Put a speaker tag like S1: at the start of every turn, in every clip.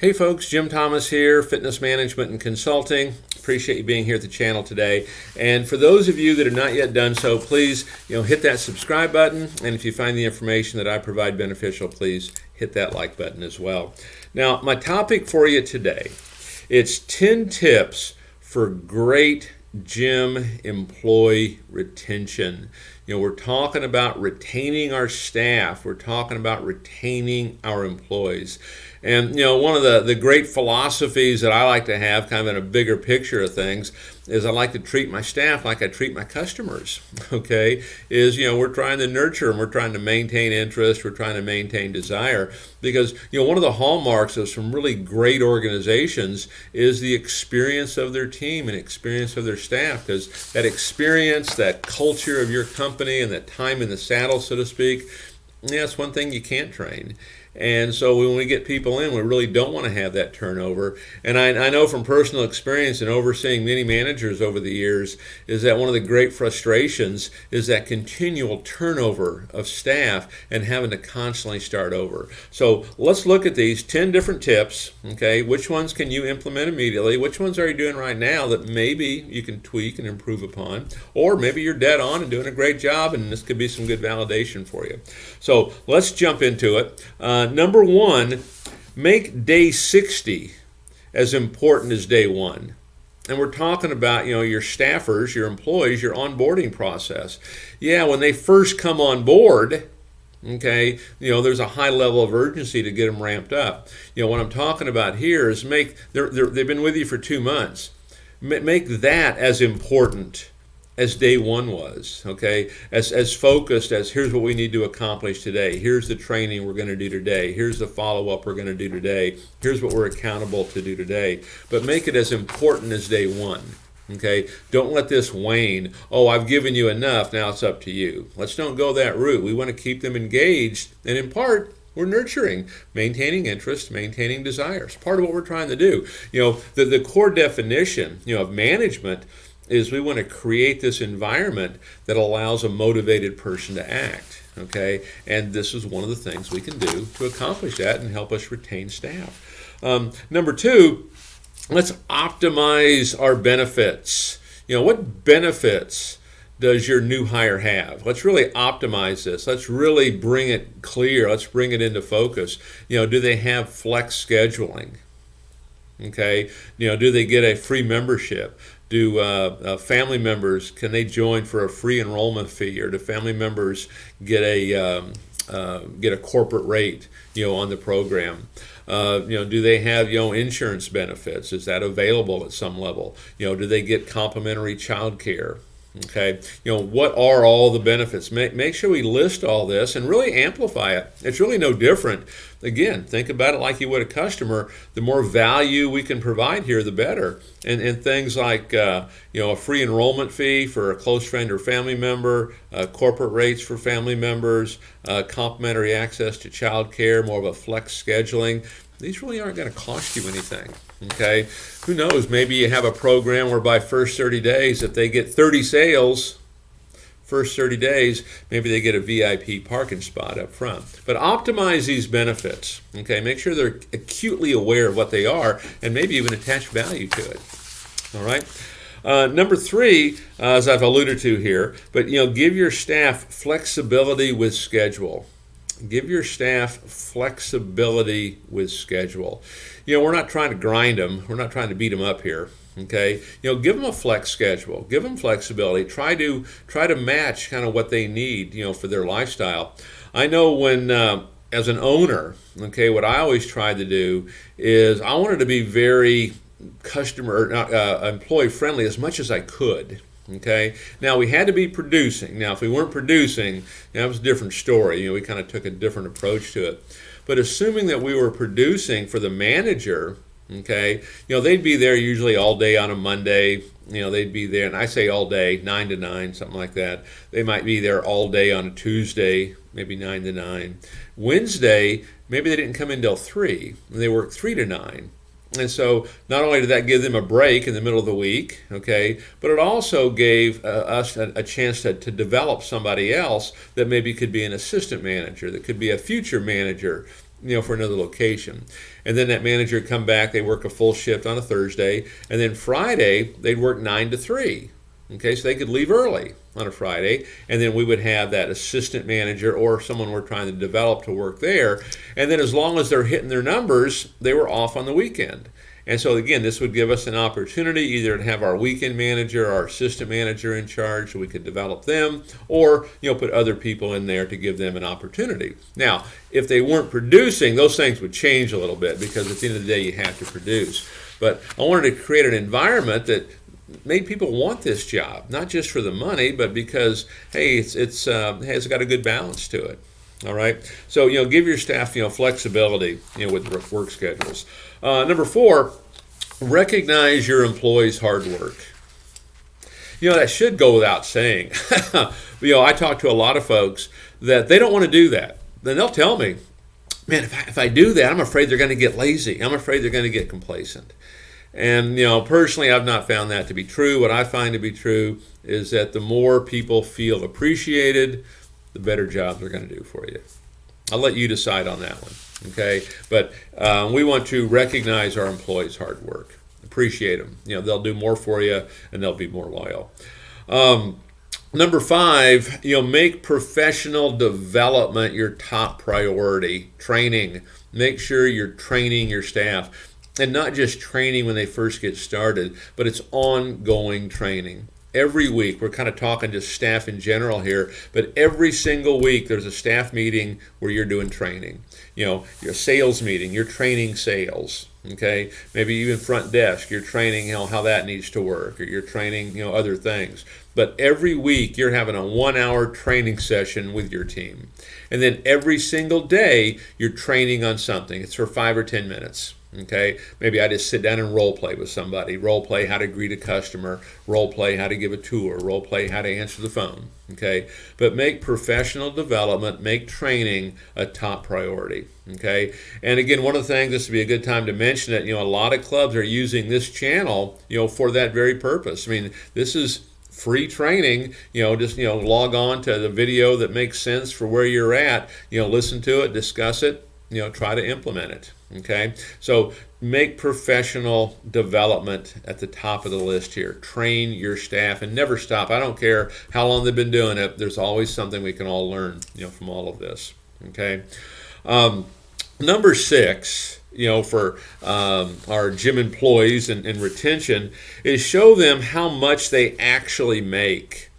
S1: Hey folks, Jim Thomas here, Fitness Management and Consulting. Appreciate you being here at the channel today. And for those of you that have not yet done so, please hit that subscribe button. And if you find the information that I provide beneficial, please hit that like button as well. Now, my topic for you today, it's 10 tips for great gym employee retention. We're talking about retaining our staff. We're talking about retaining our employees. And, one of the great philosophies that I like to have kind of in a bigger picture of things is I like to treat my staff like I treat my customers, okay? We're trying to nurture them. We're trying to maintain interest. We're trying to maintain desire because, one of the hallmarks of some really great organizations is the experience of their team and experience of their staff, because that experience, that culture of your company and that time in the saddle, so to speak, it's one thing you can't train. And so when we get people in, we really don't want to have that turnover. And I know from personal experience and overseeing many managers over the years is that one of the great frustrations is that continual turnover of staff and having to constantly start over. So let's look at these 10 different tips, okay? Which ones can you implement immediately? Which ones are you doing right now that maybe you can tweak and improve upon? Or maybe you're dead on and doing a great job and this could be some good validation for you. So let's jump into it. Number one, make day 60 as important as day one. And we're talking about, your staffers, your employees, your onboarding process. Yeah, when they first come on board, okay, there's a high level of urgency to get them ramped up. What I'm talking about here is they've been with you for 2 months. Make that as important as day one was, okay? As focused as here's what we need to accomplish today. Here's the training we're going to do today. Here's the follow-up we're going to do today. Here's what we're accountable to do today. But make it as important as day one, okay? Don't let this wane. Oh, I've given you enough, now it's up to you. Let's don't go that route. We want to keep them engaged, and in part, we're nurturing, maintaining interest, maintaining desires. Part of what we're trying to do. The core definition, of management is we want to create this environment that allows a motivated person to act, okay? And this is one of the things we can do to accomplish that and help us retain staff. Number two, let's optimize our benefits. What benefits does your new hire have? Let's really optimize this. Let's really bring it clear. Let's bring it into focus. Do they have flex scheduling? Okay, do they get a free membership? Do family members, can they join for a free enrollment fee, or do family members get a corporate rate, on the program? Do they have insurance benefits? Is that available at some level? Do they get complimentary child care? Okay, what are all the benefits? Make sure we list all this and really amplify it. It's really no different. Again, think about it like you would a customer. The more value we can provide here, the better. And things like a free enrollment fee for a close friend or family member, corporate rates for family members, complimentary access to child care, more of a flex scheduling. These really aren't going to cost you anything, okay? Who knows, maybe you have a program whereby first 30 days, if they get 30 sales, first 30 days, maybe they get a VIP parking spot up front. But optimize these benefits, okay? Make sure they're acutely aware of what they are and maybe even attach value to it, all right? Number three, as I've alluded to here, but give your staff flexibility with schedule. Give your staff flexibility with schedule. We're not trying to grind them. We're not trying to beat them up here. Okay. Give them a flex schedule. Give them flexibility. Try to match kind of what they need, for their lifestyle. I know when as an owner, okay, what I always tried to do is I wanted to be very employee friendly as much as I could. Okay. Now we had to be producing. Now if we weren't producing, that was a different story. We kind of took a different approach to it. But assuming that we were producing for the manager, okay, they'd be there usually all day on a Monday. They'd be there, and I say all day, 9 to 9, something like that. They might be there all day on a Tuesday, maybe 9 to 9. Wednesday, maybe they didn't come in till 3, and they worked 3 to 9. And so not only did that give them a break in the middle of the week, okay, but it also gave us a chance to develop somebody else that maybe could be an assistant manager, that could be a future manager, for another location. And then that manager would come back, they work a full shift on a Thursday, and then Friday they'd work 9 to 3. Okay, so they could leave early on a Friday, and then we would have that assistant manager or someone we're trying to develop to work there. And then as long as they're hitting their numbers, they were off on the weekend. And so again, this would give us an opportunity either to have our weekend manager, our assistant manager in charge so we could develop them, or put other people in there to give them an opportunity. Now, if they weren't producing, those things would change a little bit because at the end of the day you have to produce. But I wanted to create an environment that made people want this job, not just for the money, but because hey, it's got a good balance to it. All right, so give your staff flexibility with work schedules. Number 4, recognize your employees' hard work. That should go without saying. I talk to a lot of folks that they don't want to do that. Then they'll tell me, man, if I do that, I'm afraid they're going to get lazy. I'm afraid they're going to get complacent. And personally, I've not found that to be true. What I find to be true is that the more people feel appreciated, the better job they're going to do for you. I'll let you decide on that one, okay? But we want to recognize our employees' hard work, appreciate them. They'll do more for you, and they'll be more loyal. Number 5, make professional development your top priority. Training. Make sure you're training your staff. And not just training when they first get started, but it's ongoing training. Every week, we're kind of talking just staff in general here, but every single week there's a staff meeting where you're doing training. Your sales meeting, you're training sales, okay? Maybe even front desk, you're training how that needs to work, or you're training other things. But every week you're having a 1-hour training session with your team. And then every single day you're training on something. It's for 5 or 10 minutes. Okay, maybe I just sit down and role play with somebody, role play how to greet a customer, role play how to give a tour, role play how to answer the phone. Okay, but make professional development, make training a top priority. Okay, and again, one of the things, this would be a good time to mention it, a lot of clubs are using this channel, for that very purpose. I mean, this is free training, just log on to the video that makes sense for where you're at, listen to it, discuss it, try to implement it. Okay, so make professional development at the top of the list here. Train your staff and never stop. I don't care how long they've been doing it. There's always something we can all learn, from all of this. Okay, number 6, for our gym employees and retention is show them how much they actually make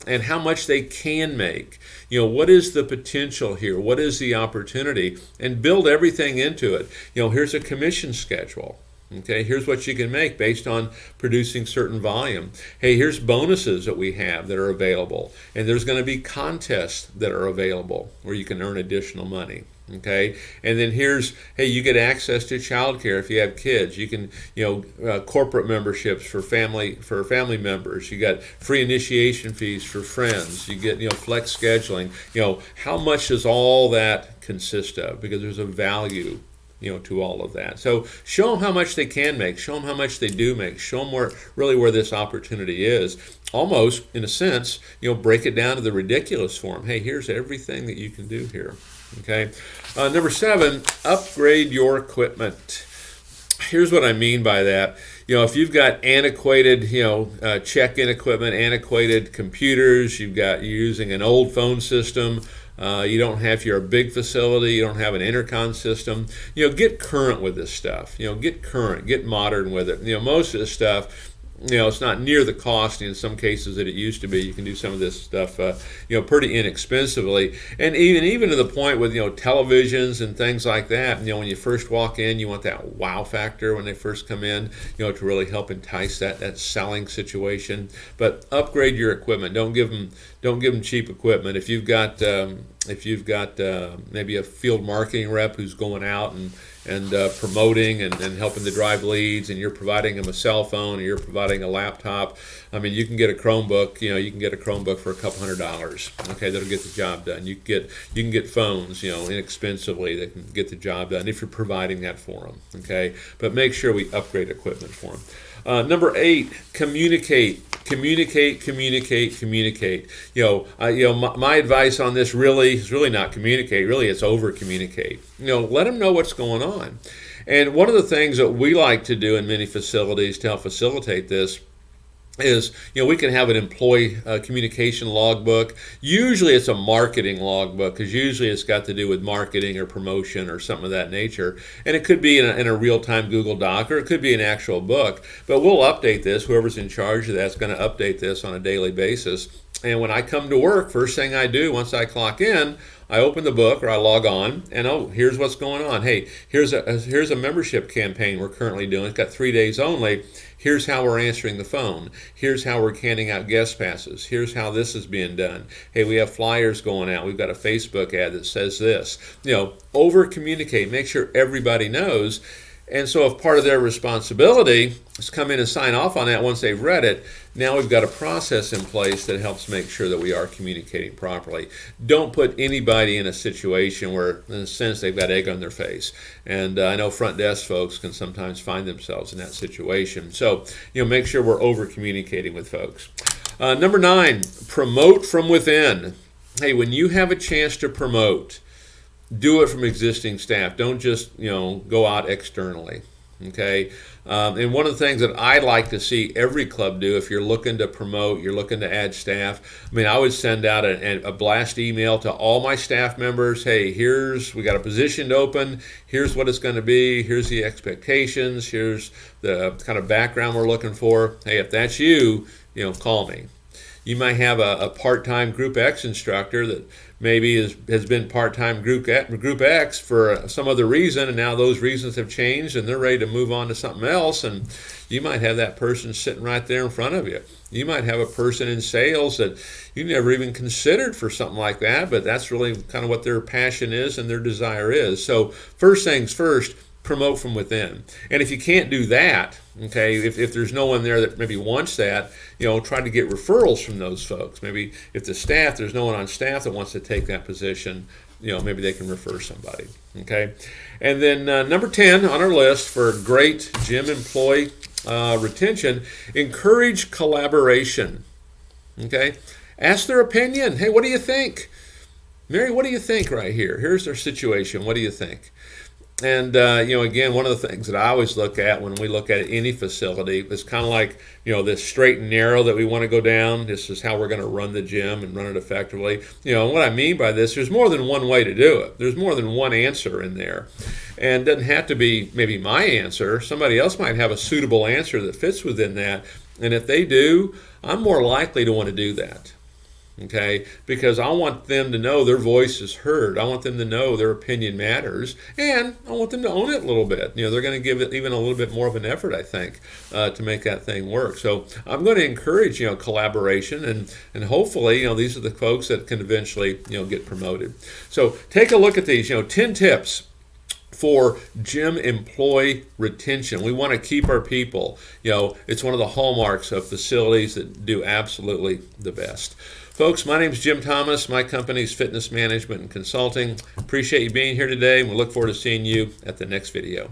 S1: and how much they can make. What is the potential here? What is the opportunity? And build everything into it. Here's a commission schedule. Okay, here's what you can make based on producing certain volume. Hey, here's bonuses that we have that are available. And there's going to be contests that are available where you can earn additional money. Okay, and then here's, hey, you get access to childcare if you have kids. You can, corporate memberships for family members. You got free initiation fees for friends. You get, flex scheduling. How much does all that consist of? Because there's a value, to all of that. So show them how much they can make. Show them how much they do make. Show them where this opportunity is. Almost, in a sense, break it down to the ridiculous form. Hey, here's everything that you can do here. Okay. Number 7, upgrade your equipment. Here's what I mean by that. If you've got antiquated, check-in equipment, antiquated computers, you're using an old phone system, you don't have, if you're a big facility, you don't have an intercom system, get current with this stuff. Get current, get modern with it. Most of this stuff, it's not near the cost in some cases that it used to be. You can do some of this stuff, pretty inexpensively, and even to the point with televisions and things like that. When you first walk in, you want that wow factor when they first come in, to really help entice that selling situation. But upgrade your equipment. Don't give them cheap equipment. If you've got maybe a field marketing rep who's going out and promoting and helping to drive leads, and you're providing them a cell phone or you're providing a laptop, I mean, you can get a Chromebook. You can get a Chromebook for a couple $100. Okay, that'll get the job done. You can get phones, inexpensively that can get the job done if you're providing that for them. Okay, but make sure we upgrade equipment for them. Number 8, communicate. Communicate. My advice on this really is really not communicate. Really, it's over communicate. Let them know what's going on. And one of the things that we like to do in many facilities to help facilitate this is, we can have an employee communication logbook. Usually it's a marketing logbook, because usually it's got to do with marketing or promotion or something of that nature. And it could be in a real-time Google Doc, or it could be an actual book. But we'll update this. Whoever's in charge of that's going to update this on a daily basis. And when I come to work, first thing I do once I clock in, I open the book or I log on, and here's what's going on. Hey, here's a membership campaign we're currently doing. It's got 3 days only. Here's how we're answering the phone. Here's how we're handing out guest passes. Here's how this is being done. Hey, we have flyers going out. We've got a Facebook ad that says this. Over communicate. Make sure everybody knows. And so if part of their responsibility is come in and sign off on that once they've read it, now we've got a process in place that helps make sure that we are communicating properly. Don't put anybody in a situation where, in a sense, they've got egg on their face. And I know front desk folks can sometimes find themselves in that situation. So, make sure we're over communicating with folks. Number 9, promote from within. Hey, when you have a chance to promote, do it from existing staff. Don't just, go out externally. Okay? And one of the things that I like to see every club do, if you're looking to promote, you're looking to add staff, I would send out a blast email to all my staff members. Hey, we got a position open. Here's what it's going to be. Here's the expectations. Here's the kind of background we're looking for. Hey, if that's you, call me. You might have a part-time Group X instructor that maybe has been part-time Group X for some other reason, and now those reasons have changed and they're ready to move on to something else, and you might have that person sitting right there in front of you. You might have a person in sales that you never even considered for something like that, but that's really kind of what their passion is and their desire is. So first things first, promote from within. And if you can't do that, okay, if there's no one there that maybe wants that, try to get referrals from those folks. Maybe if there's no one on staff that wants to take that position, maybe they can refer somebody, okay? And then number 10 on our list for great gym employee retention, encourage collaboration, okay? Ask their opinion. Hey, what do you think? Mary, what do you think right here? Here's their situation. What do you think? And, again, one of the things that I always look at when we look at any facility is kind of like, this straight and narrow that we want to go down. This is how we're going to run the gym and run it effectively. And what I mean by this, there's more than one way to do it. There's more than one answer in there. And it doesn't have to be maybe my answer. Somebody else might have a suitable answer that fits within that. And if they do, I'm more likely to want to do that. Okay, because I want them to know their voice is heard. I want them to know their opinion matters, and I want them to own it a little bit. They're going to give it even a little bit more of an effort, I think, to make that thing work. So I'm going to encourage, collaboration, and hopefully, these are the folks that can eventually, get promoted. So take a look at these, 10 tips for gym employee retention. We want to keep our people. It's one of the hallmarks of facilities that do absolutely the best. Folks, my name is Jim Thomas. My company is Fitness Management and Consulting. Appreciate you being here today, and we look forward to seeing you at the next video.